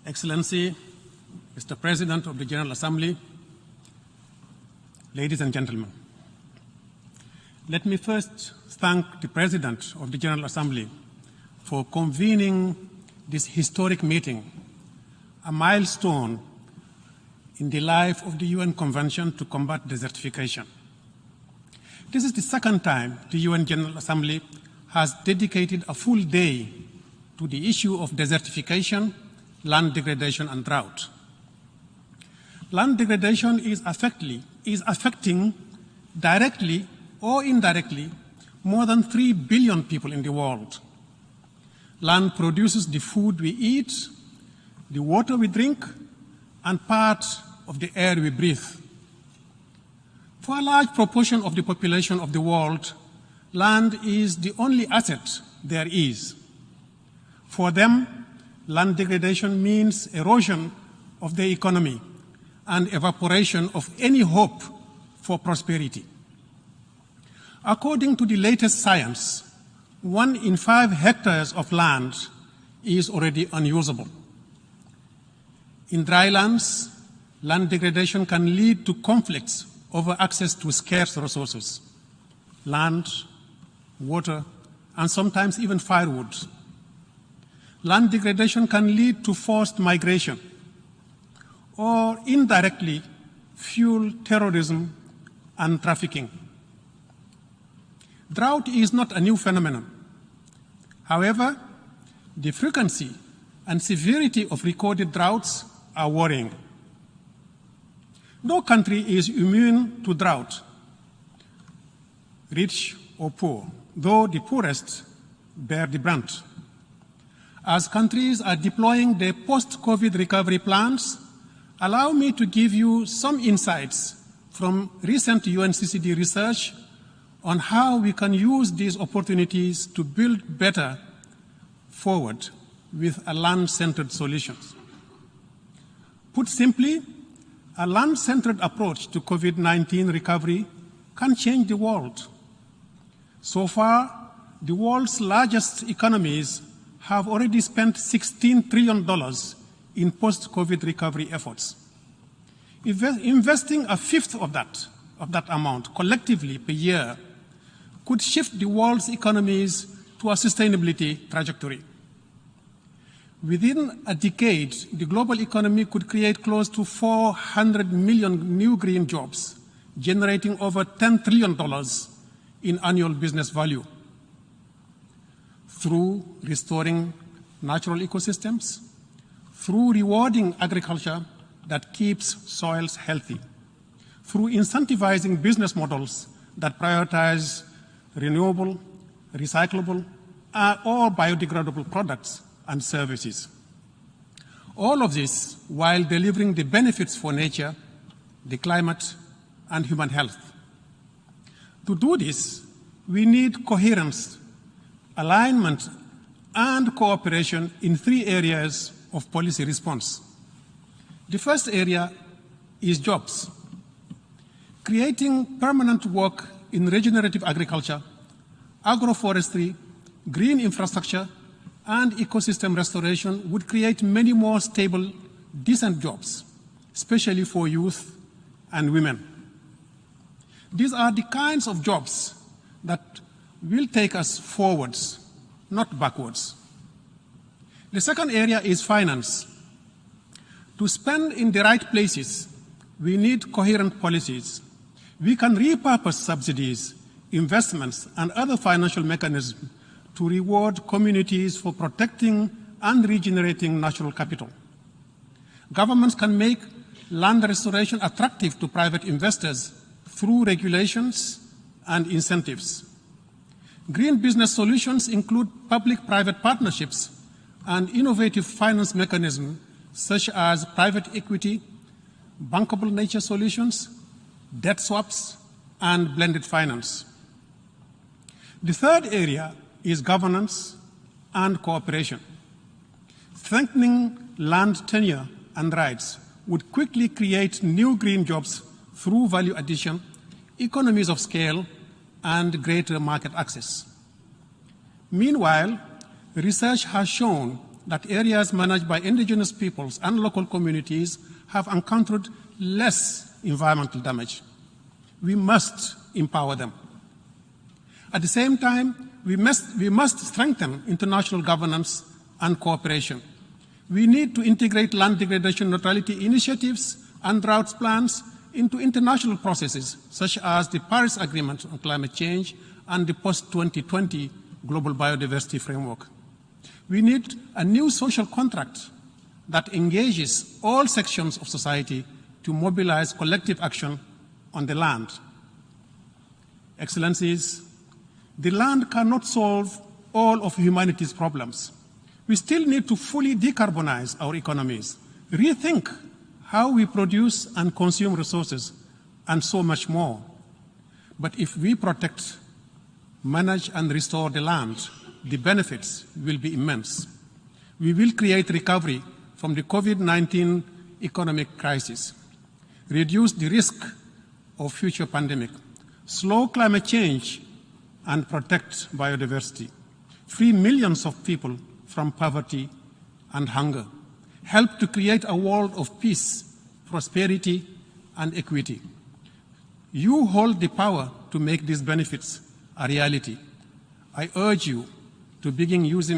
Excellency, Mr. President of the General Assembly, ladies and gentlemen. Let me first thank the President of the General Assembly for convening this historic meeting, a milestone in the life of the UN Convention to combat desertification. This is the second time the UN General Assembly has dedicated a full day to the issue of desertification, land degradation, and drought. Land degradation is affecting directly or indirectly more than 3 billion people in the world. Land produces the food we eat, the water we drink, and part of the air we breathe. For a large proportion of the population of the world, land is the only asset there is. For them, land degradation means erosion of the economy and evaporation of any hope for prosperity. According to the latest science, 1 in 5 hectares of land is already unusable. In dry lands, land degradation can lead to conflicts over access to scarce resources, land, water, and sometimes even firewood. Land degradation can lead to forced migration or indirectly fuel terrorism and trafficking. Drought is not a new phenomenon. However, the frequency and severity of recorded droughts are worrying. No country is immune to drought, rich or poor, though the poorest bear the brunt. As countries are deploying their post-COVID recovery plans, allow me to give you some insights from recent UNCCD research on how we can use these opportunities to build better forward with a land-centered solutions. Put simply, a land-centered approach to COVID-19 recovery can change the world. So far, the world's largest economies have already spent $16 trillion in post-COVID recovery efforts. Investing a fifth of that amount collectively per year could shift the world's economies to a sustainability trajectory. Within a decade, the global economy could create close to 400 million new green jobs, generating over $10 trillion in annual business value. Through restoring natural ecosystems, through rewarding agriculture that keeps soils healthy, through incentivizing business models that prioritize renewable, recyclable, or biodegradable products and services. All of this while delivering the benefits for nature, the climate, and human health. To do this, we need coherence, alignment, and cooperation in 3 areas of policy response. The first area is jobs. Creating permanent work in regenerative agriculture, agroforestry, green infrastructure, and ecosystem restoration would create many more stable, decent jobs, especially for youth and women. These are the kinds of jobs that will take us forwards, not backwards. The second area is finance. To spend in the right places, we need coherent policies. We can repurpose subsidies, investments, and other financial mechanisms to reward communities for protecting and regenerating natural capital. Governments can make land restoration attractive to private investors through regulations and incentives. Green business solutions include public-private partnerships and innovative finance mechanisms such as private equity, bankable nature solutions, debt swaps, and blended finance. The third area is governance and cooperation. Strengthening land tenure and rights would quickly create new green jobs through value addition, economies of scale, and greater market access. Meanwhile, research has shown that areas managed by indigenous peoples and local communities have encountered less environmental damage. We must empower them. At the same time, we must strengthen international governance and cooperation. We need to integrate land degradation neutrality initiatives and drought plans into international processes, such as the Paris Agreement on Climate Change and the post-2020 Global Biodiversity Framework. We need a new social contract that engages all sections of society to mobilize collective action on the land. Excellencies, the land cannot solve all of humanity's problems. We still need to fully decarbonize our economies, rethink how we produce and consume resources, and so much more. But if we protect, manage, and restore the land, the benefits will be immense. We will create recovery from the COVID-19 economic crisis, reduce the risk of future pandemic, slow climate change, and protect biodiversity, free millions of people from poverty and hunger, help to create a world of peace, prosperity, and equity. You hold the power to make these benefits a reality. I urge you to begin using